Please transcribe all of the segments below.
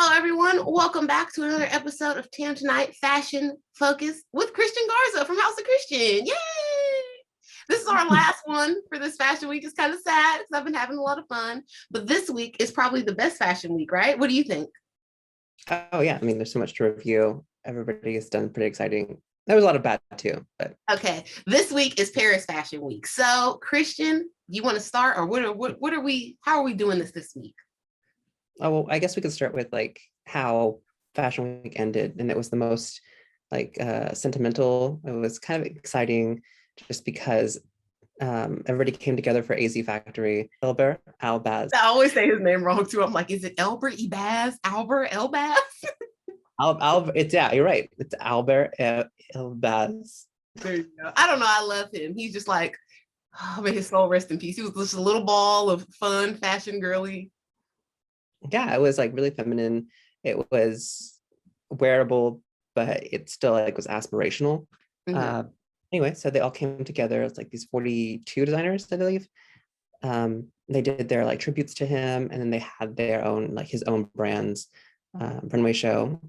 Hello, everyone. Welcome back to another episode of Tam Tonight Fashion Focus with Christian Garza from House of Christian. Yay! This is our last one for this fashion week. It's kind of sad because I've been having a lot of fun, but this week is probably the best fashion week, right? What do you think? Oh yeah, I mean, there's so much to review. Everybody has done pretty exciting. There was a lot of bad too, but Okay, this week is Paris Fashion Week. So, Christian, you want to start, or what are we? How are we doing this week? oh well, I guess we could start with like how Fashion Week ended, and it was the most sentimental. It was kind of exciting just because everybody came together for AZ Factory. Elbaz. I always say his name wrong too. I'm like, is it Elber, Ebaz, Alber, Elbaz? It's yeah, you're right. It's Alber Elbaz. There you go. I don't know. I love him. He's just like, oh, may his soul rest in peace. He was just a little ball of fun, fashion girly. Yeah, it was like really feminine. It was wearable, but it still like was aspirational. Mm-hmm. Anyway, so they all came together. It's like these 42 designers, I believe. They did their like tributes to him, and then they had their own like his own brands runway show,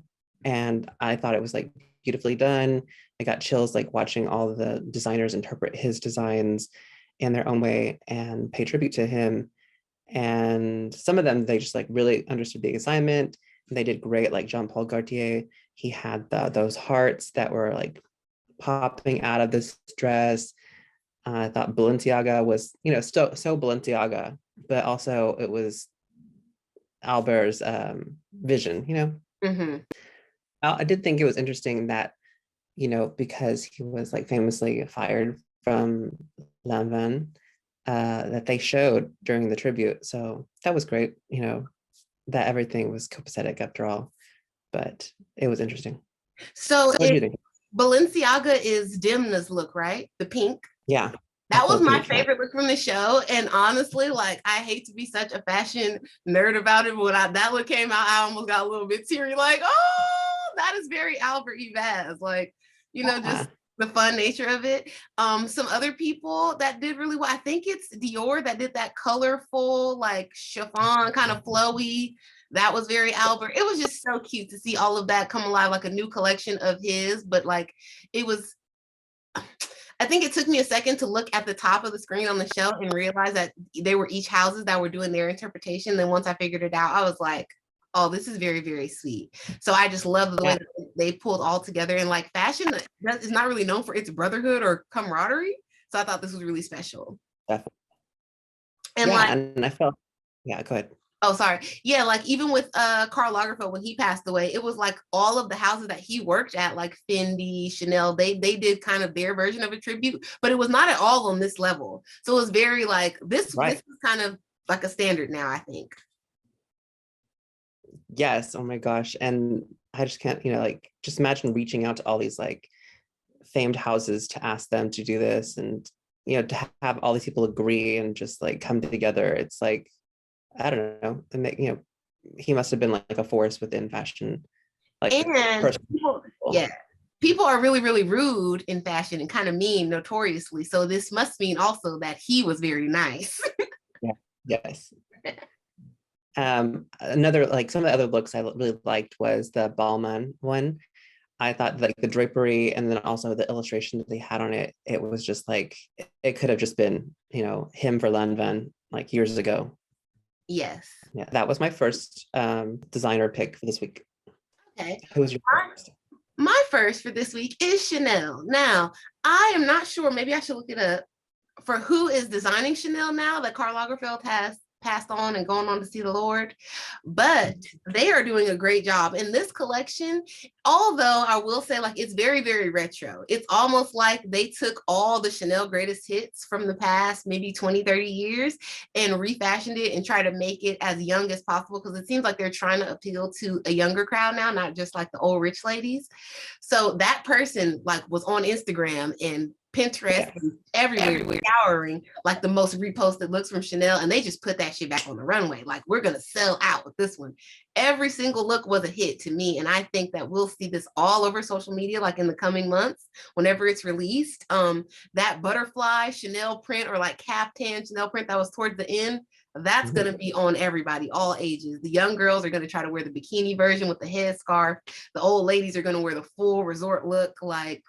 and I thought it was like beautifully done. I got chills like watching all the designers interpret his designs in their own way and pay tribute to him. And some of them, they just like really understood the assignment. They did great. Like Jean Paul Gaultier, he had those hearts that were like popping out of this dress. I thought Balenciaga was, still so Balenciaga, but also it was Alber's vision. Mm-hmm. I did think it was interesting that, because he was like famously fired from Lanvin, that they showed during the tribute. So that was great, that everything was copacetic after all, but it was interesting. So What do you think? Balenciaga is Demna's look, right? The pink. Yeah. That was my favorite look from the show. And honestly, like, I hate to be such a fashion nerd about it, but when that look came out, I almost got a little bit teary, like, oh, that is very Albert Evaz. Like, just the fun nature of it. Some other people that did really well, I think it's Dior that did that colorful, like chiffon, kind of flowy. That was very Albert. It was just so cute to see all of that come alive, like a new collection of his, but like it was, I think it took me a second to look at the top of the screen on the show and realize that they were each houses that were doing their interpretation. Then once I figured it out, I was like, oh, this is very, very sweet. So I just love the way that they pulled all together. And like fashion that is not really known for its brotherhood or camaraderie. So I thought this was really special. Definitely. And and I felt, go ahead. Oh, sorry. Yeah, like even with Karl Lagerfeld, when he passed away, it was like all of the houses that he worked at, like Fendi, Chanel, they did kind of their version of a tribute, but it was not at all on this level. So it was very like, this is kind of like a standard now, I think. Yes. Oh my gosh. And I just can't, just imagine reaching out to all these like famed houses to ask them to do this, and, to have all these people agree and just like come together. It's like, I don't know, and he must have been like a force within fashion. Like, and people are really, really rude in fashion and kind of mean notoriously. So this must mean also that he was very nice. Yeah. Yes. Another, like some of the other looks I really liked was the Balmain one. I thought like the drapery and then also the illustration that they had on it, it was just like, it could have just been, him for Lanvin like years ago. Yes. Yeah, that was my first designer pick for this week. Okay. Who was your first? My first for this week is Chanel. Now, I am not sure, maybe I should look it up, for who is designing Chanel now that Karl Lagerfeld has passed on and gone on to see the Lord, but they are doing a great job in this collection. Although I will say, like, it's very, very retro. It's almost like they took all the Chanel greatest hits from the past maybe 20, 30 years and refashioned it and try to make it as young as possible, because it seems like they're trying to appeal to a younger crowd now, not just like the old rich ladies. So that person like was on Instagram and Pinterest and everywhere scouring like the most reposted looks from Chanel, and they just put that shit back on the runway. Like, we're gonna sell out with this one. Every single look was a hit to me, and I think that we'll see this all over social media like in the coming months whenever it's released. That butterfly Chanel print, or like caftan Chanel print that was towards the end, That's going to be on everybody, all ages. The young girls are going to try to wear the bikini version with the headscarf. The old ladies are going to wear the full resort look. Like,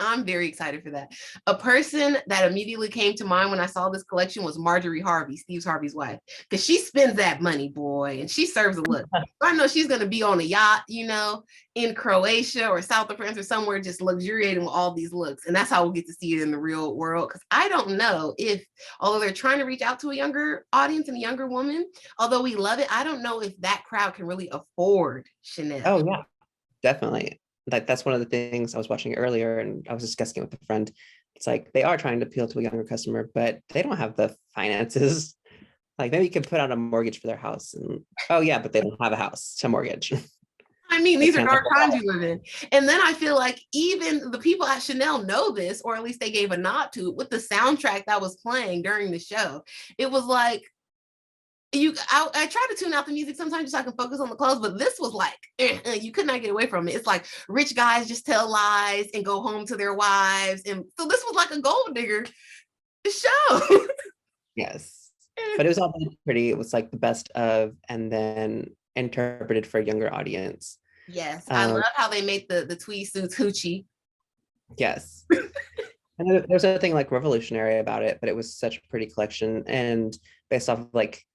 I'm very excited for that. A person that immediately came to mind when I saw this collection was Marjorie Harvey, Steve Harvey's wife, because she spends that money, boy, and she serves a look. I know she's going to be on a yacht, you know, in Croatia or South of France or somewhere, just luxuriating with all these looks. And that's how we'll get to see it in the real world. Because I don't know if, although they're trying to reach out to a younger audience and a younger woman, although we love it, I don't know if that crowd can really afford Chanel. Oh yeah, definitely. Like that's one of the things I was watching earlier, and I was discussing it with a friend. It's like they are trying to appeal to a younger customer, but they don't have the finances. Like maybe you could put out a mortgage for their house, and oh yeah, but they don't have a house to mortgage. I mean, these are dark times you live in. And then I feel like even the people at Chanel know this, or at least they gave a nod to it with the soundtrack that was playing during the show. It was like, I try to tune out the music sometimes just so I can focus on the clothes, but this was like, you could not get away from it. It's like rich guys just tell lies and go home to their wives. And so this was like a gold digger show. Yes. But it was all really pretty. It was like the best of, and then interpreted for a younger audience. Yes. I love how they made the tweed suits hoochie. Yes. And there's nothing like revolutionary about it, but it was such a pretty collection. And based off of like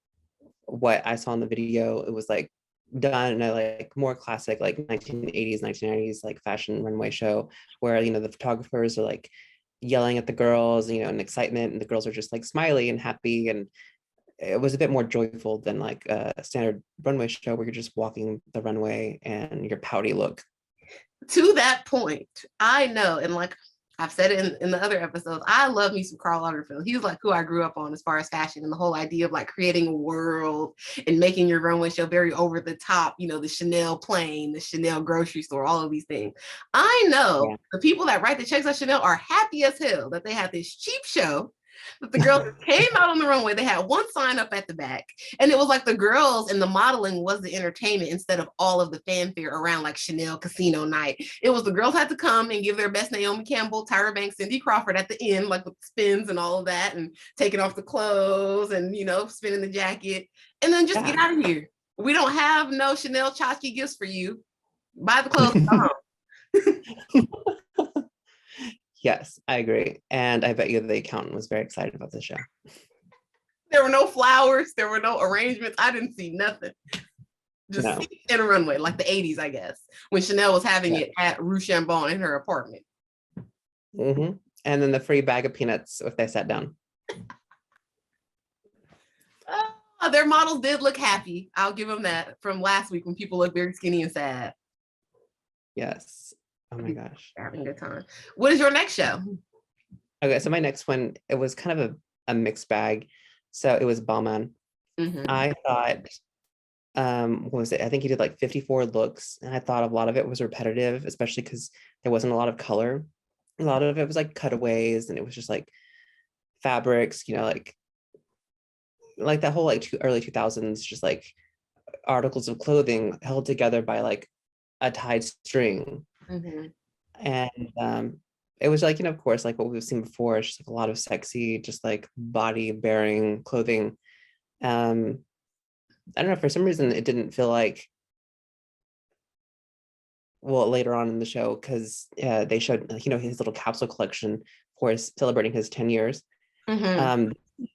what I saw in the video, it was like done in a like more classic like 1980s 1990s like fashion runway show where, you know, the photographers are like yelling at the girls, you know, in excitement, and the girls are just like smiley and happy, and it was a bit more joyful than like a standard runway show where you're just walking the runway and your pouty look. To that point, I know, and like I've said it in the other episodes, I love me some Karl Lagerfeld. He was like who I grew up on as far as fashion, and the whole idea of like creating a world and making your runway show very over the top, you know, the Chanel plane, the Chanel grocery store, all of these things. I know the people that write the checks at Chanel are happy as hell that they had this cheap show that the girls came out on the runway. They had one sign up at the back, and it was like the girls and the modeling was the entertainment instead of all of the fanfare around like Chanel casino night. It was the girls had to come and give their best Naomi Campbell, Tyra Banks, Cindy Crawford at the end, like with spins and all of that, and taking off the clothes and, you know, spinning the jacket, and then just get out of here. We don't have no Chanel tchotchke gifts for you. Buy the clothes and go home. Yes, I agree. And I bet you the accountant was very excited about this show. There were no flowers. There were no arrangements. I didn't see nothing. Just in a runway, like the 80s, I guess, when Chanel was having it at Rue Chambon in her apartment. Mm-hmm. And then the free bag of peanuts if they sat down. Their models did look happy. I'll give them that from last week when people looked very skinny and sad. Yes. Oh my gosh. Having a good time. What is your next show? Okay, so my next one, it was kind of a mixed bag. So it was Balmain. Mm-hmm. I thought, what was it? I think he did like 54 looks, and I thought a lot of it was repetitive, especially because there wasn't a lot of color. A lot of it was like cutaways, and it was just like fabrics, you know, like that whole like early 2000s, just like articles of clothing held together by like a tied string. Mm-hmm. And it was like, you know, of course, like what we've seen before, it's just like a lot of sexy, just like body bearing clothing. I don't know, for some reason it didn't feel like, well, later on in the show, because they showed, you know, his little capsule collection for his celebrating his 10 years. Mm-hmm.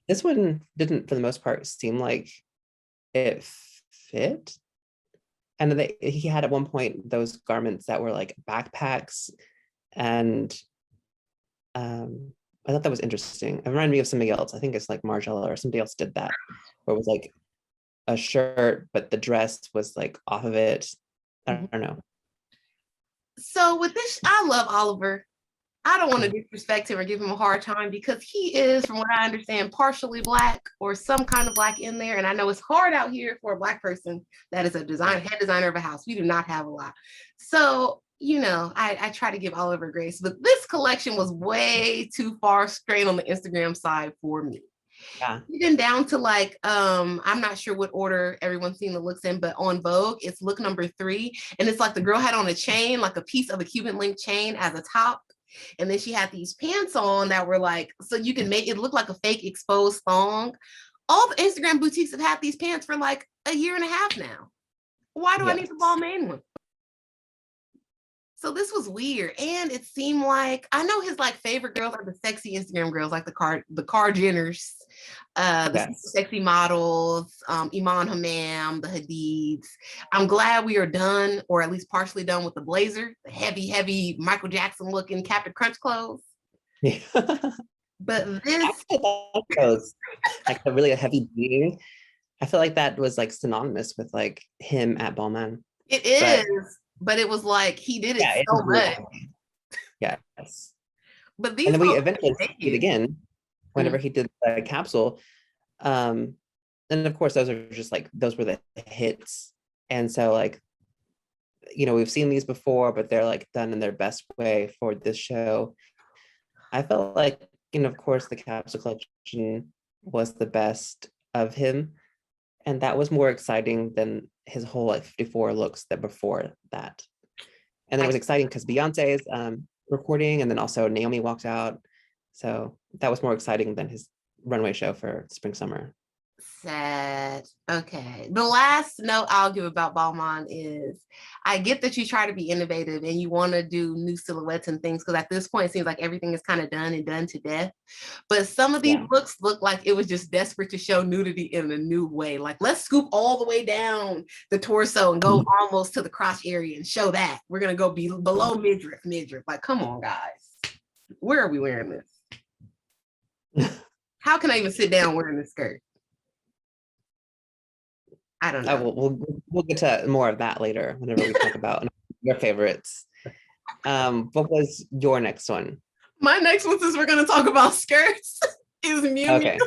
This one didn't, for the most part, seem like it fit. And he had at one point those garments that were like backpacks, and I thought that was interesting. It reminded me of somebody else. I think it's like Margiela or somebody else did that, where it was like a shirt, but the dress was like off of it. I don't know. So with this, I love Oliver. I don't want to disrespect him or give him a hard time because he is, from what I understand, partially Black or some kind of Black in there. And I know it's hard out here for a Black person that is a head designer of a house. We do not have a lot. So, you know, I try to give Oliver grace, but this collection was way too far straight on the Instagram side for me. Yeah. Even down to like, I'm not sure what order everyone's seen the looks in, but on Vogue, it's look number 3. And it's like the girl had on a chain, like a piece of a Cuban link chain as a top. And then she had these pants on that were like, so you can make it look like a fake exposed thong. all the Instagram boutiques have had these pants for like a year and a half now. Why do I need the Balmain one? So this was weird. And it seemed like, I know his like favorite girls are the sexy Instagram girls, like the car Jenners, the sexy models, Iman Hammam, the Hadids. I'm glad we are done, or at least partially done, with the blazer, the heavy Michael Jackson looking Captain Crunch clothes. Yeah. But this, like a really heavy beating. I feel like that was like synonymous with like him at Balmain. It is, but it was like he did it so much. Yes. But these, and then we eventually see it again whenever he did the capsule. And of course, those were the hits. And so like, you know, we've seen these before, but they're like done in their best way for this show. I felt like, you know, of course, the capsule collection was the best of him. And that was more exciting than his whole like 54 looks that before that. And then it was exciting because Beyonce's recording, and then also Naomi walked out. So that was more exciting than his runway show for spring summer. Sad. Okay. The last note I'll give about Balmain is, I get that you try to be innovative and you want to do new silhouettes and things, because at this point it seems like everything is kind of done and done to death. But some of these looks look like it was just desperate to show nudity in a new way. Like, let's scoop all the way down the torso and go almost to the crotch area and show that. We're going to go below midriff. Like, come on, guys. Where are we wearing this? How can I even sit down wearing this skirt? I don't know. We'll get to more of that later whenever we talk about your favorites. What was your next one? My next one, since we're going to talk about skirts, is Miu Miu. Okay.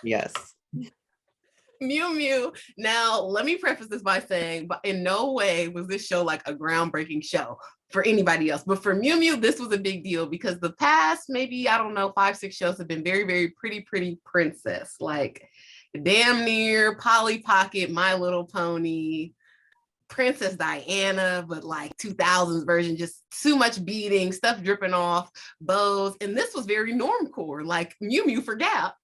Yes. Miu Miu. Now, let me preface this by saying, but in no way was this show like a groundbreaking show for anybody else. But for Miu Miu, this was a big deal because the past, maybe, I don't know, 5-6 shows have been very, very pretty princess. Like, damn near Polly Pocket, My Little Pony, Princess Diana, but like 2000s version, just too much beading, stuff dripping off, bows. And this was very normcore, like Miu Miu for Gap.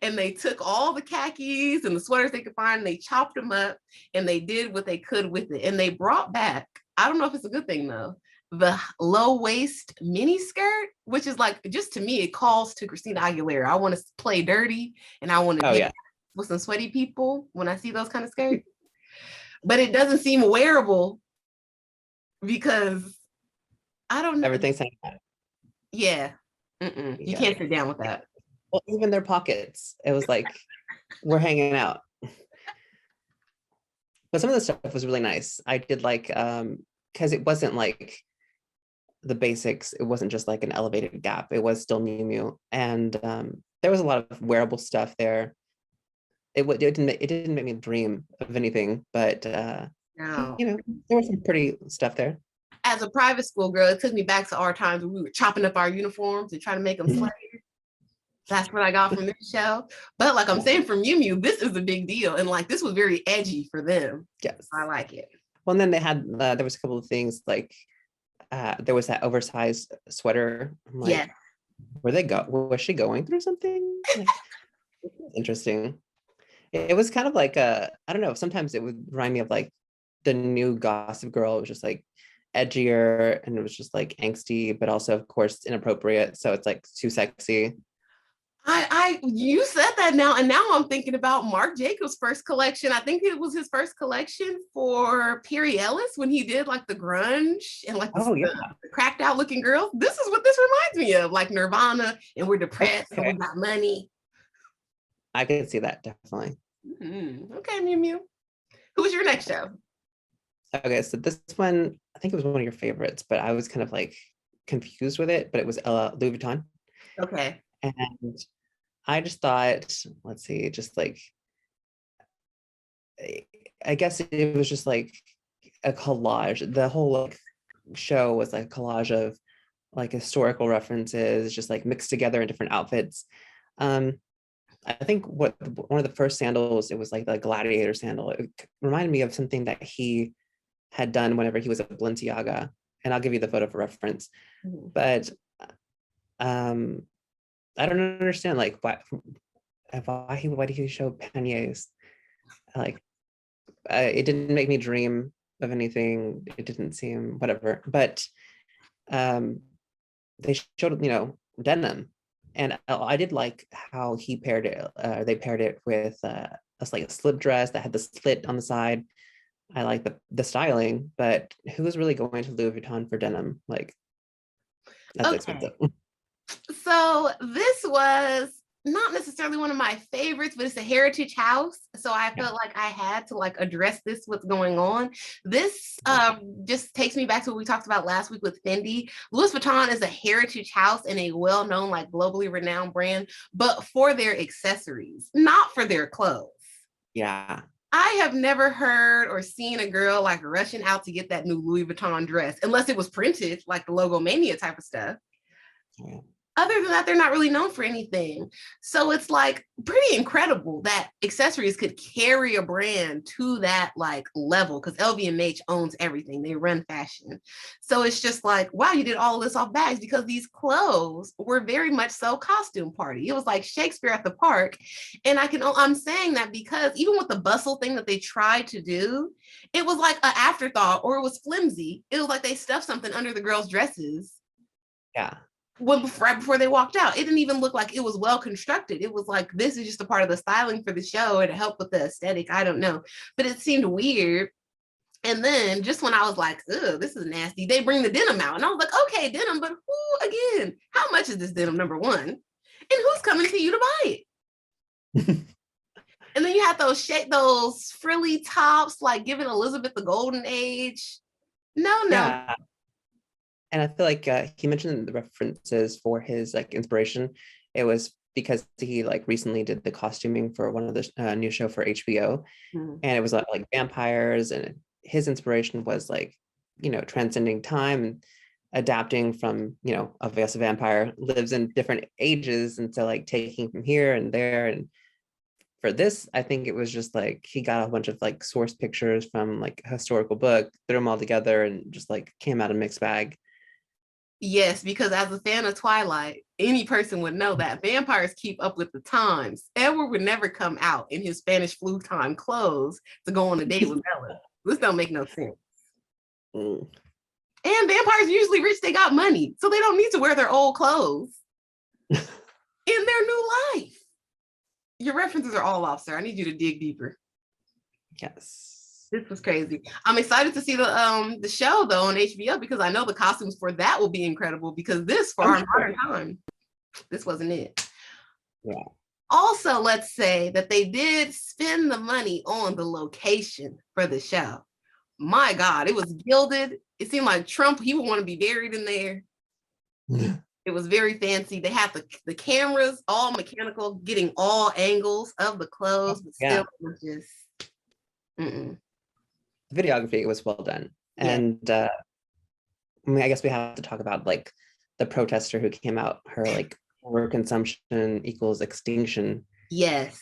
And they took all the khakis and the sweaters they could find, and they chopped them up, and they did what they could with it. And they brought back, I don't know if it's a good thing though, the low waist mini skirt, which is like, just to me, it calls to Christina Aguilera. I want to play dirty, and I want to dance with some sweaty people when I see those kind of skirts. But it doesn't seem wearable because I don't know. Everything's hanging out. Yeah. You can't sit down with that. Well, even their pockets, it was like, we're hanging out. But some of the stuff was really nice. I did like, because it wasn't like the basics. It wasn't just like an elevated Gap. It was still Miu Miu. And there was a lot of wearable stuff there. It didn't make me dream of anything, but no. You know, there was some pretty stuff there. As a private school girl, it took me back to our times when we were chopping up our uniforms and trying to make them sluttier. That's what I got from this show. But like I'm saying, for Miu Miu, this is a big deal. And like, this was very edgy for them. Yes. I like it. Well, and then they had, there was a couple of things like, there was that oversized sweater. I'm like, was she going through something? Like, interesting. It was kind of like I don't know, sometimes it would remind me of like the new Gossip Girl. It was just like edgier, and it was just like angsty, but also of course inappropriate. So it's like too sexy. You said that now, and now I'm thinking about Marc Jacobs' first collection. I think it was his first collection for Perry Ellis when he did like the grunge and like the cracked out looking girls. This is what this reminds me of, like Nirvana, and we're depressed and we got money. I can see that, definitely. Okay, Miu Miu. Who's your next show? Okay, so this one, I think it was one of your favorites, but I was kind of like confused with it, but it was Louis Vuitton. Okay. And I just thought, let's see, just like, I guess it was just like a collage. The whole like show was like a collage of like historical references, just like mixed together in different outfits. I think one of the first sandals, it was like the gladiator sandal. It reminded me of something that he had done whenever he was at Balenciaga, and I'll give you the photo for reference. But I don't understand like why did he show panniers? Like, it didn't make me dream of anything. It didn't seem whatever. But they showed, denim, and I did like how he paired it. They paired it with like a slip dress that had the slit on the side. I like the styling, but who is really going to Louis Vuitton for denim? Like, that's Okay. expensive. So this was not necessarily one of my favorites, but it's a heritage house. So I Yeah. felt like I had to like address this, what's going on. This just takes me back to what we talked about last week with Fendi. Louis Vuitton is a heritage house and a well-known, like globally renowned brand, but for their accessories, not for their clothes. Yeah. I have never heard or seen a girl like rushing out to get that new Louis Vuitton dress, unless it was printed, like the Logo Mania type of stuff. Yeah. Other than that, they're not really known for anything. So it's like pretty incredible that accessories could carry a brand to that like level, because LVMH owns everything. They run fashion. So it's just like, wow, you did all of this off bags, because these clothes were very much so costume party. It was like Shakespeare at the park. And I'm saying that because even with the bustle thing that they tried to do, it was like an afterthought, or it was flimsy. It was like they stuffed something under the girls' dresses Yeah. right before they walked out. It didn't even look like it was well constructed. It was like, this is just a part of the styling for the show or to help with the aesthetic. I don't know. But it seemed weird. And then just when I was like, ugh, this is nasty, they bring the denim out. And I was like, okay, denim, but who again? How much is this denim, number one? And who's coming to you to buy it? And then you had those frilly tops, like giving Elizabeth the golden age. No, no. Yeah. And I feel like he mentioned the references for his like inspiration. It was because he like recently did the costuming for one of the new show for HBO, and it was like vampires, and his inspiration was like, transcending time and adapting from, obviously a vampire lives in different ages, and so like taking from here and there. And for this, I think it was just like he got a bunch of like source pictures from like a historical book, threw them all together, and just like came out a mixed bag. Yes, because as a fan of Twilight, any person would know that vampires keep up with the times. Edward would never come out in his Spanish flu time clothes to go on a date with Bella. This don't make no sense. Mm. And vampires usually rich, they got money, so they don't need to wear their old clothes in their new life. Your references are all off, sir. I need you to dig deeper. Yes. This was crazy. I'm excited to see the show though on HBO, because I know the costumes for that will be incredible, because this for our modern time, this wasn't it. Yeah. Also, let's say that they did spend the money on the location for the show. My God, it was gilded. It seemed like Trump, he would want to be buried in there. It was very fancy. They had the cameras all mechanical, getting all angles of the clothes, but still just the videography was well done. Yeah. And I mean, I guess we have to talk about like the protester who came out, her like overconsumption equals extinction. Yes.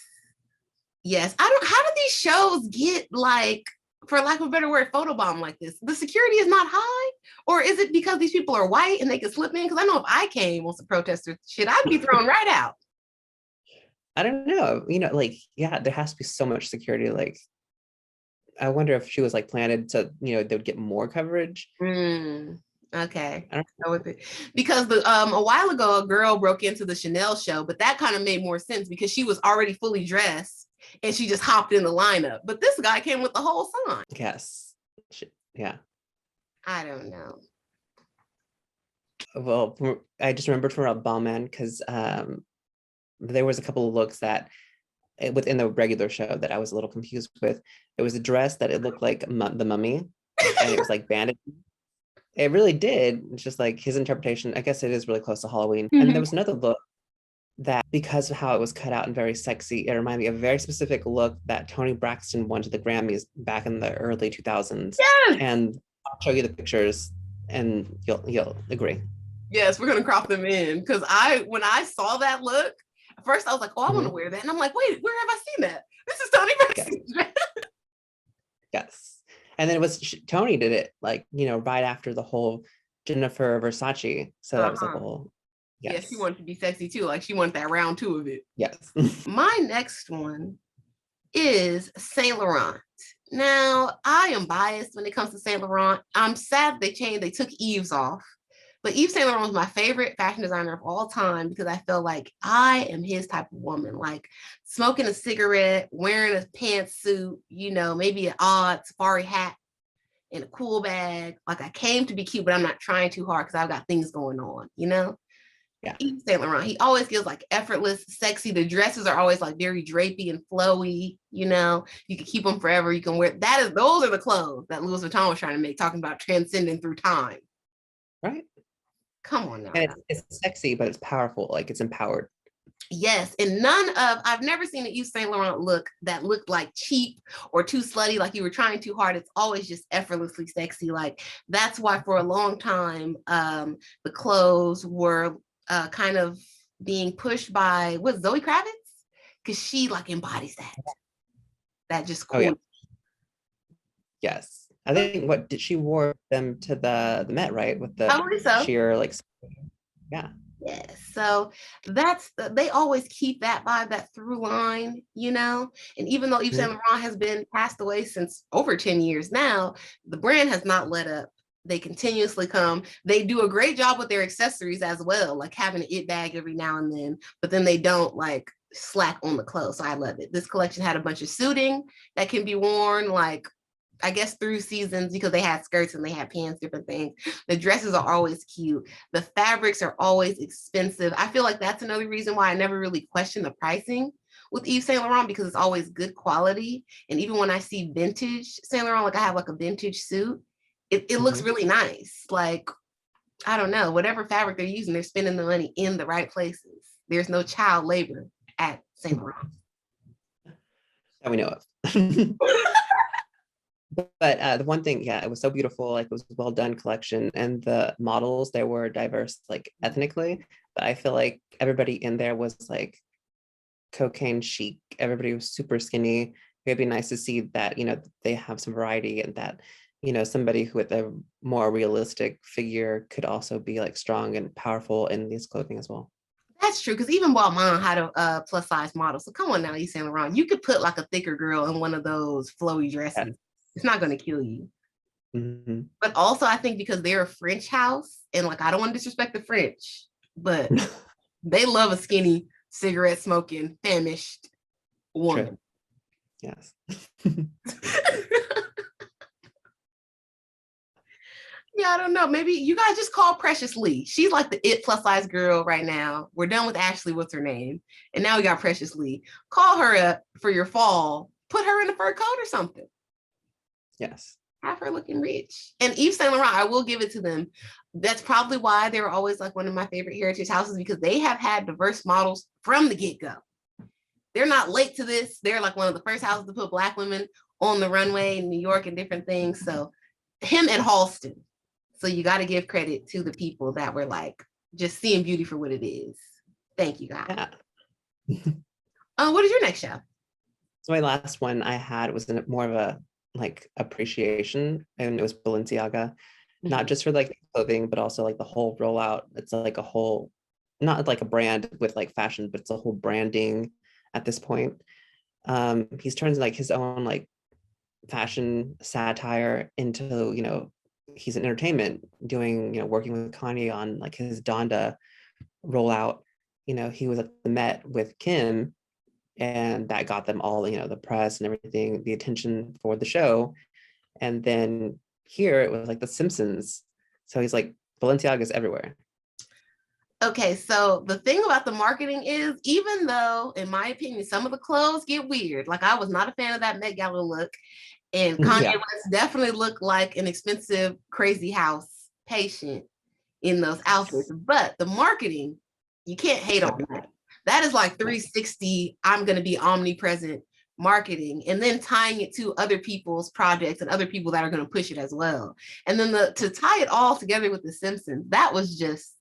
Yes. How do these shows get like, for lack of a better word, photobomb like this? The security is not high? Or is it because these people are white and they can slip in? Because I know if I came on some protester shit, I'd be thrown right out. I don't know. Like, yeah, there has to be so much security. Like, I wonder if she was like planted to, they would get more coverage. Okay. I don't know. Because a while ago, a girl broke into the Chanel show, but that kind of made more sense because she was already fully dressed and she just hopped in the lineup. But this guy came with the whole sign. Yes. Yeah. I don't know. Well, I just remembered from Balmain because there was a couple of looks that within the regular show that I was a little confused with. It was a dress that it looked like the mummy, and it was like banded. It really did. It's just like his interpretation. I guess it is really close to Halloween. And there was another look that, because of how it was cut out and very sexy, it reminded me of a very specific look that Toni Braxton won to the Grammys back in the early 2000s. Yes! And I'll show you the pictures and you'll agree. Yes, we're gonna crop them in, because when I saw that look, at first I was like, oh, I want to wear that. And I'm like, wait, where have I seen that? This is Toni Braxton. Yes. And then it was Toni did it like, right after the whole Jennifer Versace. So that was like a whole Yeah, she Yes. wanted to be sexy too. Like she wanted that round two of it. Yes. My next one is Saint Laurent. Now, I am biased when it comes to Saint Laurent. I'm sad they took Yves off. But Yves Saint Laurent was my favorite fashion designer of all time because I feel like I am his type of woman, like smoking a cigarette, wearing a pantsuit, maybe an odd safari hat and a cool bag. Like I came to be cute, but I'm not trying too hard because I've got things going on. Yeah. Yves Saint Laurent, he always feels like effortless, sexy. The dresses are always like very drapey and flowy. You can keep them forever. You can wear those are the clothes that Louis Vuitton was trying to make, talking about transcending through time. Right. Come on now. And it's sexy, but it's powerful. Like it's empowered. Yes, and I've never seen an Yves Saint Laurent look that looked like cheap or too slutty, like you were trying too hard. It's always just effortlessly sexy. Like that's why for a long time, the clothes were kind of being pushed by Zoe Kravitz, because she like embodies that just cool. Oh yeah. Yes. I think what did she wore them to the Met, right? With the So. sheer like, yeah. Yes. So they always keep that vibe, that through line, and even though Yves Saint Laurent has been passed away since over 10 years now, the brand has not let up. They continuously come. They do a great job with their accessories as well, like having an it bag every now and then, but then they don't like slack on the clothes. So I love it. This collection had a bunch of suiting that can be worn, like I guess through seasons, because they had skirts and they had pants, different things. The dresses are always cute. The fabrics are always expensive. I feel like that's another reason why I never really question the pricing with Yves Saint Laurent, because it's always good quality. And even when I see vintage Saint Laurent, like I have like a vintage suit, it looks really nice. Like, I don't know, whatever fabric they're using, they're spending the money in the right places. There's no child labor at Saint Laurent. That we know of. But the one thing, yeah, it was so beautiful. Like it was a well done collection, and the models, they were diverse, like ethnically. But I feel like everybody in there was like cocaine chic. Everybody was super skinny. It'd be nice to see that they have some variety, and that somebody who with a more realistic figure could also be like strong and powerful in these clothing as well. That's true, because even Balmain had a plus size model. So come on now, Yves Saint Laurent, you could put like a thicker girl in one of those flowy dresses. Yeah. It's not going to kill you. Mm-hmm. But also, I think because they're a French house, and like I don't want to disrespect the French, but they love a skinny, cigarette smoking, famished woman. True. Yes. Yeah, I don't know. Maybe you guys just call Precious Lee. She's like the it plus size girl right now. We're done with Ashley, what's her name? And now we got Precious Lee. Call her up for your fall. Put her in a fur coat or something. Yes. Have her looking rich. And Yves Saint Laurent, I will give it to them. That's probably why they were always like one of my favorite heritage houses, because they have had diverse models from the get-go. They're not late to this. They're like one of the first houses to put Black women on the runway in New York and different things. So him and Halston. So you got to give credit to the people that were like just seeing beauty for what it is. Thank you, guys. Yeah. What is your next show? So my last one I had was more of a like appreciation, and it was Balenciaga, not just for like clothing, but also like the whole rollout. It's like a whole, not like a brand with like fashion, but it's a whole branding at this point. He's turned like his own like fashion satire into, he's in entertainment, doing, working with Kanye on like his Donda rollout. He was at the Met with Kim, and that got them all, the press and everything, the attention for the show. And then here it was like The Simpsons. So he's like, Balenciaga's everywhere. Okay, so the thing about the marketing is, even though, in my opinion, some of the clothes get weird, like I was not a fan of that Met Gala look, and Kanye West definitely looked like an expensive, crazy house patient in those outfits. But the marketing, you can't hate on that. That is like 360, I'm going to be omnipresent marketing, and then tying it to other people's projects and other people that are going to push it as well. And then to tie it all together with The Simpsons, that was just,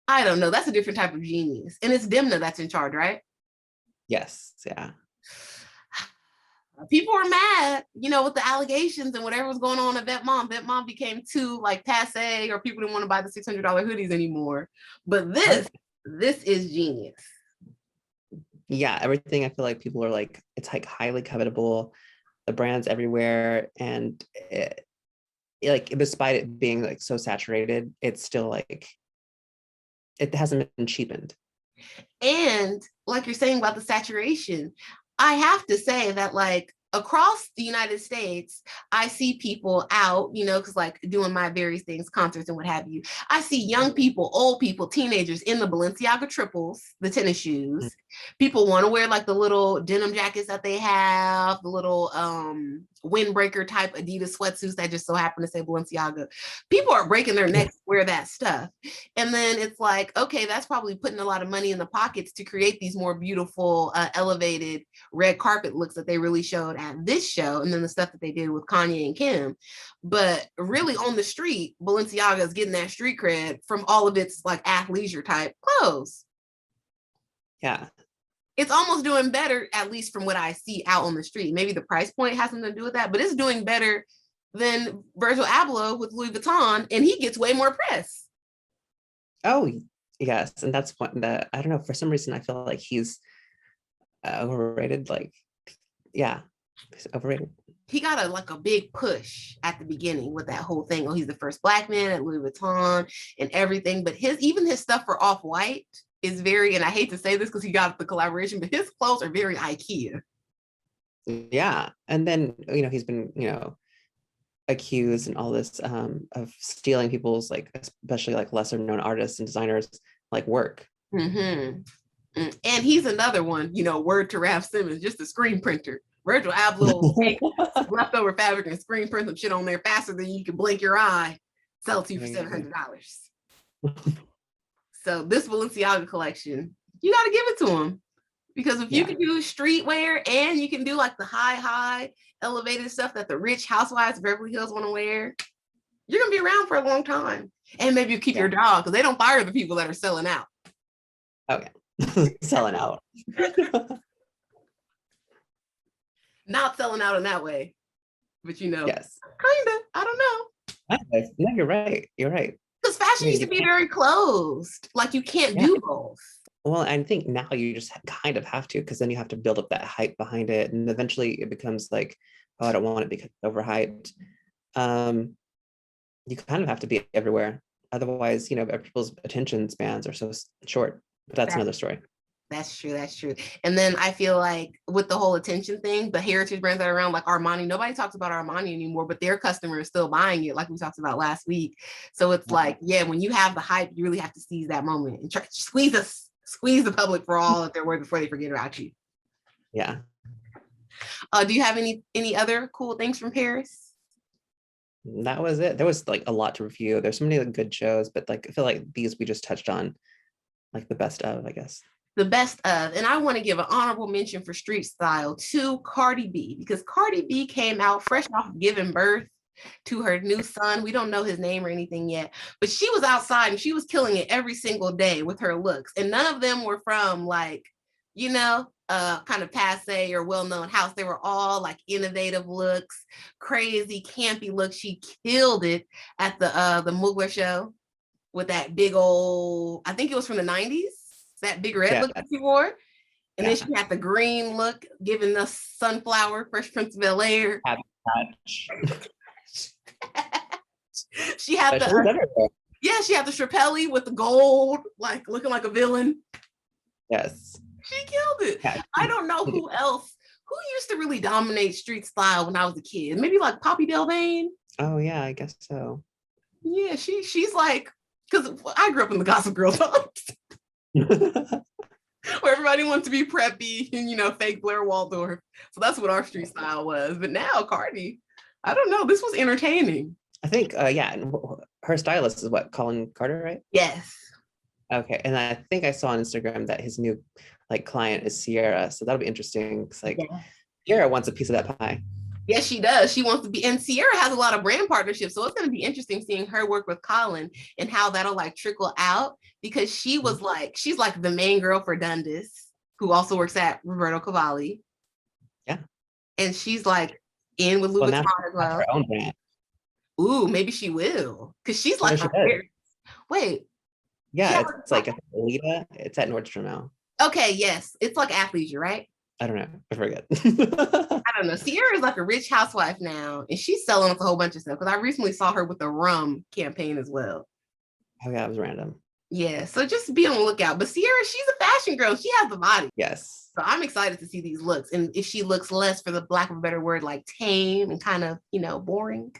I don't know, that's a different type of genius. And it's Demna that's in charge, right? Yes, yeah. people were mad, with the allegations and whatever was going on at Vetements. Vetements became too like passe, or people didn't want to buy the $600 hoodies anymore. But this is genius. Yeah, everything I feel like people are like, it's like highly covetable. The brand's everywhere, and like despite it being like so saturated, it's still like it hasn't been cheapened. And like you're saying about the saturation, I have to say that like across the United States, I see people out, because like doing my various things, concerts and what have you. I see young people, old people, teenagers in the Balenciaga triples, the tennis shoes. People want to wear like the little denim jackets that they have, the little windbreaker type Adidas sweatsuits that just so happen to say Balenciaga. People are breaking their necks to wear that stuff. And then it's like, okay, that's probably putting a lot of money in the pockets to create these more beautiful, elevated red carpet looks that they really showed at this show, and then the stuff that they did with Kanye and Kim. But really on the street, Balenciaga is getting that street cred from all of its like athleisure type clothes. Yeah. It's almost doing better, at least from what I see out on the street. Maybe the price point has something to do with that, but it's doing better than Virgil Abloh with Louis Vuitton, and he gets way more press. Oh, yes. And that's one that, I don't know, for some reason I feel like he's overrated. Like, yeah, he's overrated. He got a big push at the beginning with that whole thing. Oh, he's the first Black man at Louis Vuitton and everything. But even his stuff for Off-White is very, and I hate to say this because he got the collaboration, but his clothes are very IKEA. Yeah. And then, he's been, accused and all this of stealing people's, like, especially like lesser known artists and designers like work. Mm-hmm. And he's another one, word to Raf Simons, just a screen printer. Virgil Abloh take leftover fabric and screen print some shit on there faster than you can blink your eye, sell it to you for $700. So this Balenciaga collection, you got to give it to him, because if you can do streetwear and you can do like the high elevated stuff that the rich housewives of Beverly Hills want to wear, you're gonna be around for a long time. And maybe you keep your job, because they don't fire the people that are selling out. Okay. Selling out. Not selling out in that way, but yes, kind of. I don't know. No, you're right. You're right. Because fashion used to be very closed. Like you can't do both. Well, I think now you just kind of have to, because then you have to build up that hype behind it, and eventually it becomes like, oh, I don't want it because it's overhyped. You kind of have to be everywhere, otherwise, people's attention spans are so short. But that's another story. That's true. And then I feel like with the whole attention thing, the heritage brands that are around, like Armani, nobody talks about Armani anymore, but their customer is still buying it, like we talked about last week. So it's like, when you have the hype, you really have to seize that moment and try to squeeze the public for all that they're worth before they forget about you. Yeah. Do you have any other cool things from Paris? That was it. There was like a lot to review. There's so many good shows, but like I feel like these we just touched on, like the best of, I guess. The best of, and I want to give an honorable mention for street style to Cardi B, because Cardi B came out fresh off giving birth to her new son. We don't know his name or anything yet, but she was outside and she was killing it every single day with her looks, and none of them were from like, kind of passe or well-known house. They were all like innovative looks, crazy campy looks. She killed it at the Mugler show with that big old, I think it was from the 90s, that big red look that she wore. And then she had the green look, giving the sunflower, Fresh Prince of Bel-Air. She had she had the Shrapelli with the gold, like looking like a villain. Yes. She killed it. Yeah. I don't know who else, who used to really dominate street style when I was a kid. Maybe like Poppy Delvain. Oh yeah, I guess so. Yeah, she's like, because I grew up in the Gossip Girl times. Where everybody wants to be preppy and fake Blair Waldorf. So that's what our street style was. But now Cardi, I don't know, this was entertaining. I think and her stylist is what, Colin Carter, right? Yes. Okay, and I think I saw on Instagram that his new client is Sierra, so that'll be interesting, because Sierra wants a piece of that pie. Yes, she does. She wants to be, and Sierra has a lot of brand partnerships, so it's going to be interesting seeing her work with Colin and how that'll trickle out, because she was she's like the main girl for Dundas, who also works at Roberto Cavalli. Yeah. And she's like in with Louis Well, Vuitton now as she has well. her own brand. Ooh, maybe she will. Because she's No, like she a does. wait. She Yeah, has it's like Alita. It's at Nordstrom now. okay, yes. It's like athleisure, right? I don't know. I forget. I don't know. Sierra is like a rich housewife now, and she's selling us a whole bunch of stuff. Because I recently saw her with the rum campaign as well. Oh yeah, it was random. Yeah, so just be on the lookout. But Sierra, she's a fashion girl. She has the body. Yes. So I'm excited to see these looks. And if she looks less, for the lack of a better word, like tame and kind of, boring,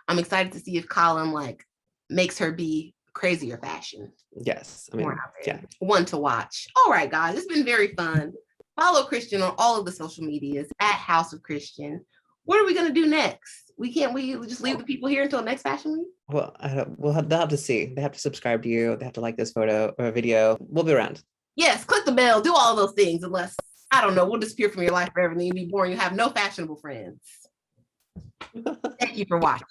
I'm excited to see if Colin like makes her be crazier fashion. Yes. I mean, yeah. One to watch. All right, guys, it's been very fun. Follow Christian on all of the social medias at House of Christian. What are we gonna do next? We just leave the people here until next fashion week? Well, they'll have to see. They have to subscribe to you. They have to like this photo or video. We'll be around. Yes, click the bell, do all those things, unless, I don't know, we'll disappear from your life forever and then you'll be boring. You have no fashionable friends. Thank you for watching.